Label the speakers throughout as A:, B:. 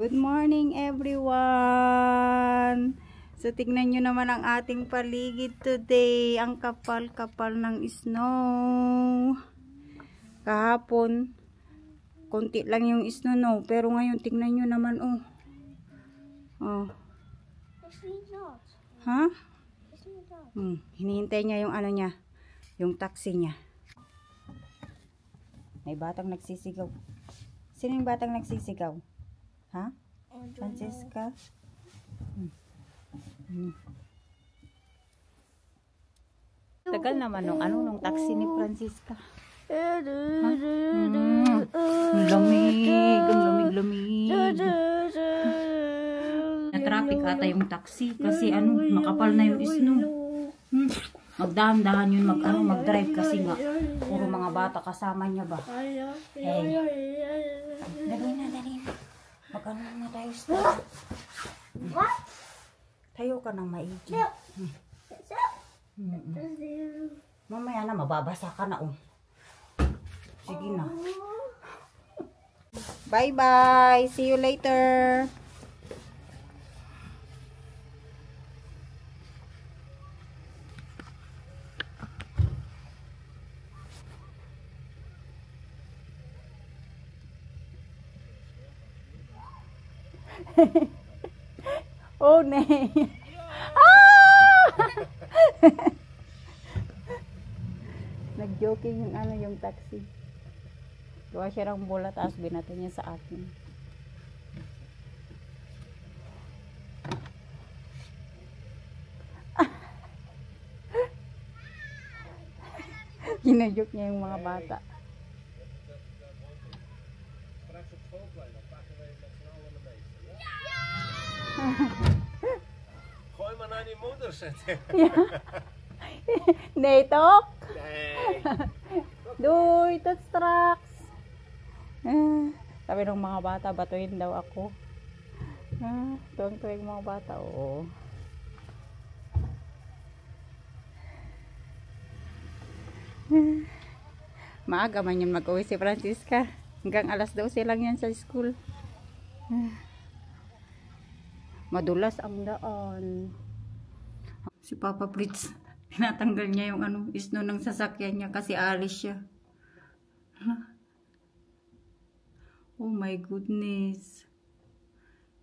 A: Good morning everyone! So tingnan nyo naman ang ating paligid today. Ang kapal-kapal ng snow. Kahapon, konti lang yung snow, no? Pero ngayon tingnan nyo naman, oh. Oh. Ha? Hinihintay niya yung ano niya. Yung taxi niya. May batang nagsisigaw. Sino yung batang nagsisigaw? Ha? Francesca? Tagal naman nung taxi ni Francesca. Ang lamig. Na-traffic ata yung taxi kasi makapal na yung snow. Magdahan-dahan yun mag-drive kasi nga puro mga bata kasama niya ba. Hey. Dali na. Mag-ano na tayo start. Tayo ka ng maigi. Mamaya na mababasa ka na Sige na. Bye-bye. See you later. Oh, nee. Nag-joking yung taxi. Gawa siya ng bola tapos binato niya sa akin. Ginajoke niya yung mga bata.
B: Gooi maar naar die moeder zetten.
A: Ja. Nee, toch?
B: Nee.
A: Doei, tot straks. Sabi ng mga bata, batuin daw ako. Tuwang-tuwang mga bata, oo. Maaga man yun mag-uwi si Francesca. Hanggang alas 12 lang yan sa school. Madulas ang daan. Si Papa Fritz, tinatanggal niya yung snow ng sasakyan niya kasi alis siya. Oh my goodness.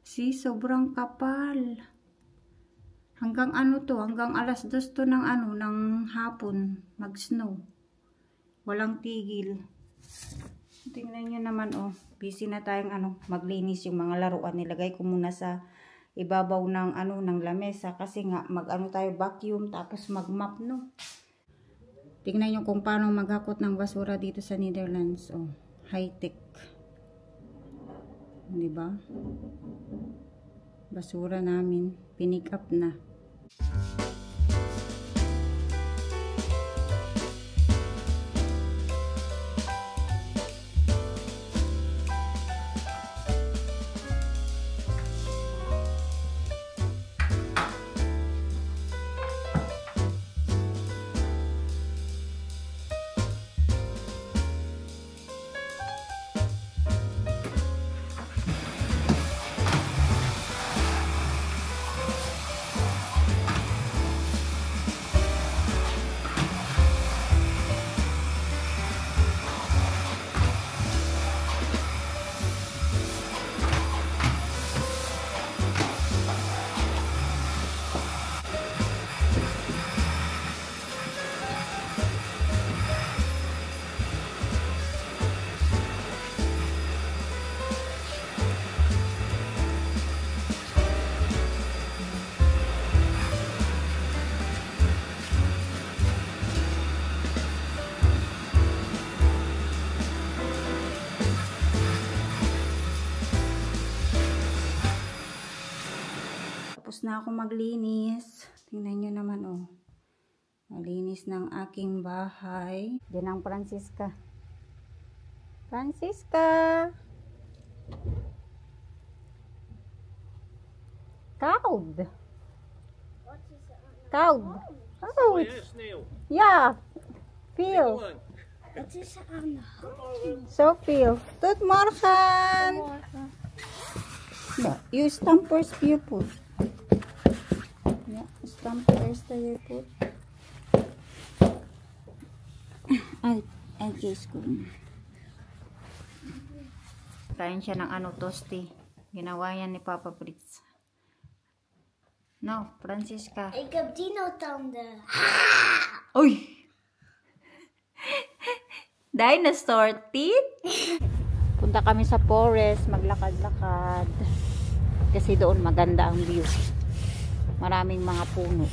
A: See, sobrang kapal. Hanggang hanggang alas 2 to ng hapon, mag-snow. Walang tigil. Tingnan niyo naman, busy na tayong maglinis yung mga laruan. Nilagay ko muna sa ibabaw ng ng lamesa kasi nga tayo vacuum tapos mag-mop, no. Tingnan niyo kung paano maghakot ng basura dito sa Netherlands. High-tech. 'Di ba? Basura namin pinick up na. Tapos na ako maglinis. Tingnan nyo naman, malinis ng aking bahay. Diyan ang Francesca. Francesca! Koud! Koud! Oh, yeah! Feel!
C: Het is aan de hand.
A: Zoveel. Tot morgen! No, you stamp first you put. Yeah, stamp first you put. I just go. Kain siya ng ano, toasty. Ginawa yan ni Papa Fritz. No, Francisca.
C: Ik heb dino-tanden.
A: Uy! Dinosaur teeth? Punta kami sa forest, maglakad-lakad. Kasi doon maganda ang view. Maraming mga puno.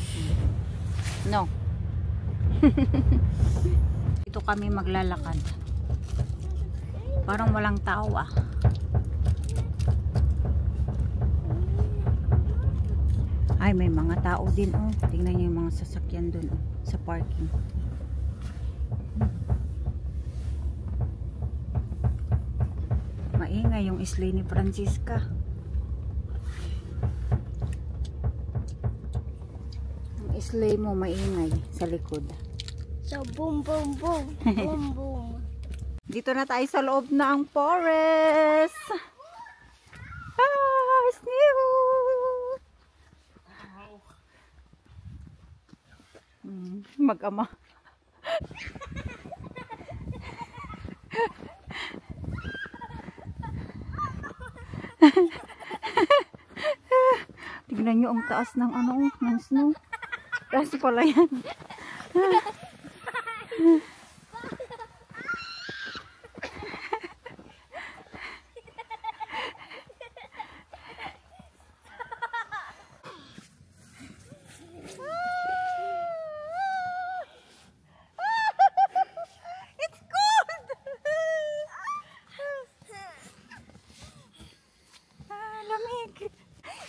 A: No. Dito kami maglalakad. Parang walang tao ah. Ay, may mga tao din oh. Tingnan niyo yung mga sasakyan doon oh, sa parking. Maingay yung sleigh ni Francisca. Ang sleigh mo maingay sa likod.
C: Zo boom, boom, boom. Boom, boom.
A: Dito na tayo sa loob na ang forest. Ah, snew. Mag-ama. Tignan nyo ang taas ng ano, ng snow. Taas pala yan.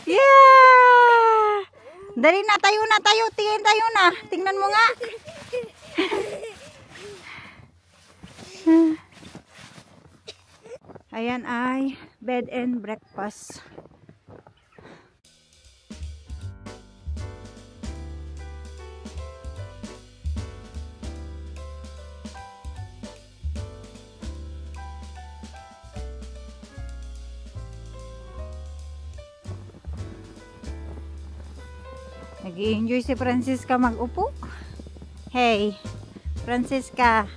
A: Yeah! Dali na, tayo na, tayo. Tingin tayo na. Tingnan mo nga. Ayan ay bed and breakfast. Nag-i-enjoy si Francisca mag-upo. Hey, Francisca.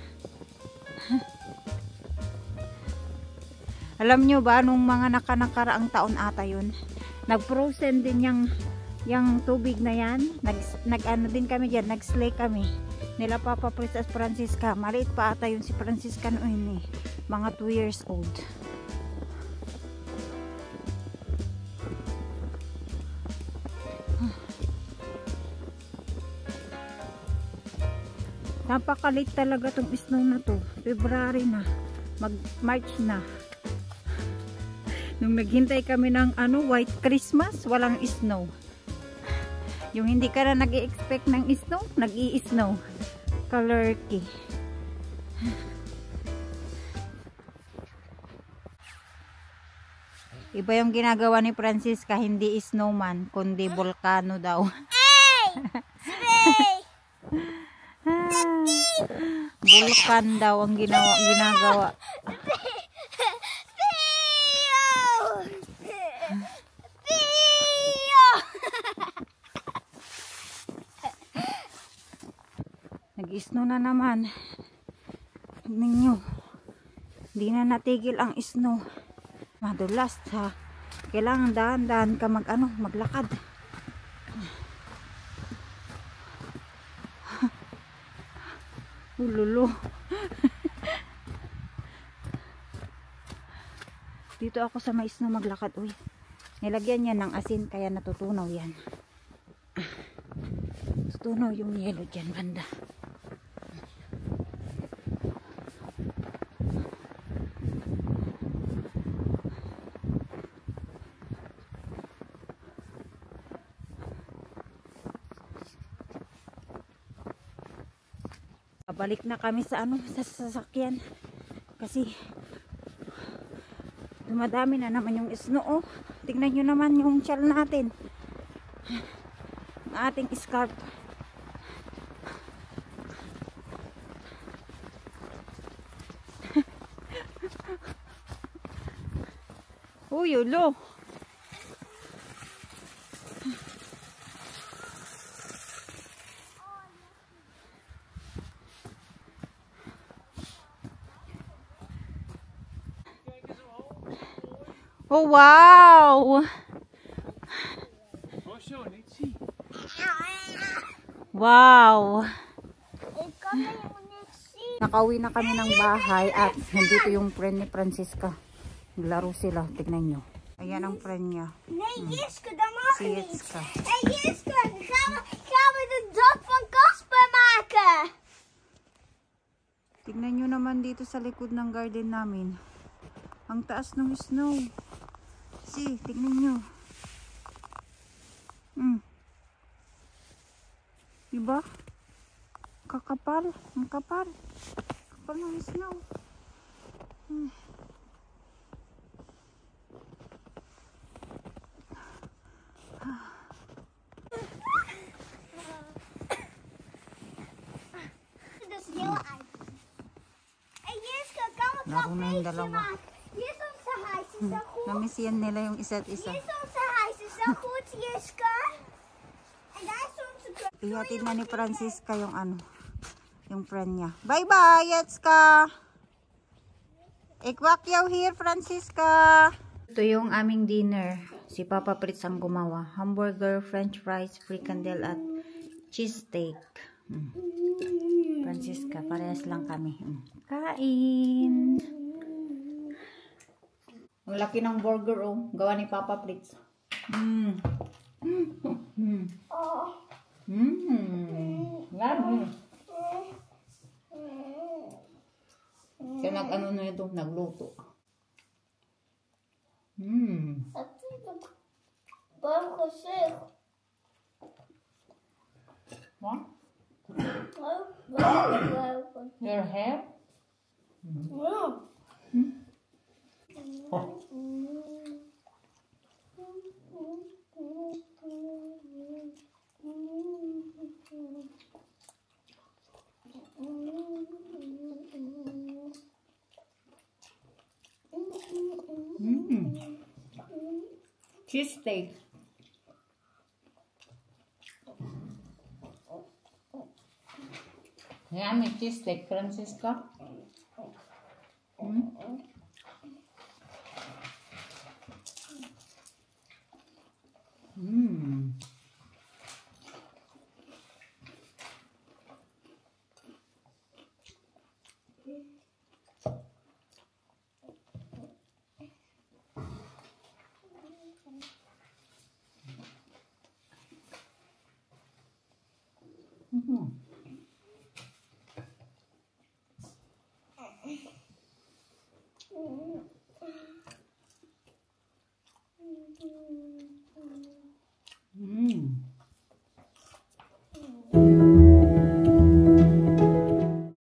A: Alam nyo ba, nung mga nakaraang taon ata yun, nag-frozen din yung tubig na yan. Nag-ano din kami dyan, nag-sleigh kami. Nila Papa Fritz at Francisca. Maliit pa ata yun si Francisca noon eh. Mga 2 years old. Napakalit talaga tong snow na to. February na. Mag-March na. Nung naghintay kami ng ano, White Christmas, walang snow. Yung hindi ka na nag-i-expect ng snow, nag-i-snow. Kalerky. Iba yung ginagawa ni Francisca, hindi snowman, kundi volcano daw. Vulkan daw ang ginagawa. Nag-snow na naman. Tignan nyo. Hindi na natigil ang snow. Madulas ha. Kailangan dahan-dahan ka maglakad. Lulu. Dito ako sa may snow maglakad. Uy. Nilagyan niya ng asin kaya natutunaw yan. Tutunaw yung yelo dyan banda. Balik na kami sa sa sasakyan kasi dumadami na naman yung snow. Oh. Tingnan nyo naman yung shell natin, ang ating scarf. Uy, ulo. Oh, wow!
B: Oh, zo, niet zien.
A: Wow!
C: Ik kan helemaal niks zien.
A: Nakauwi na kami ng bahay at nandito yung friend ni Francisca. Naglaro sila. Tignan nyo. Ayan ang friend niya.
C: Nee, Jiske, dat mag
A: Si
C: niet.
A: Jitska.
C: Hé, Jiske, gaan we de dop van Casper maken?
A: Tignan nyo naman dito sa likod ng garden namin. Ang taas ng snow. See, tignan nyo. Diba? Kakapal. Ang kapal. Kapal ng snow.
C: Dus heel uit. Hé, Jiske, kan we
A: Laro na yung
C: een
A: dalawa.
C: maken? Hier is onze huis, is dat goed?
A: Namiss yan nila yung isa't isa.
C: Hier is onze huis, is dat goed, Jiske? En daar is onze
A: Ihatid na ni Francisca yung yung friend niya. Bye-bye, Yetska! Ikwak yaw here, Francisca! Ito yung aming dinner. Si Papa Fritz ang gumawa. Hamburger, french fries, frikandel at cheese steak. Francisca, parehas lang kami. Kain! Ang laki ng burger, oh. Gawa ni Papa Fritz. Yummy. Siya nag-ano na ito, nagluto.
C: Warm gezicht.
A: What?
C: Warm.
A: Your hair? Cheese steak. Yummy cheese steak, Francisca.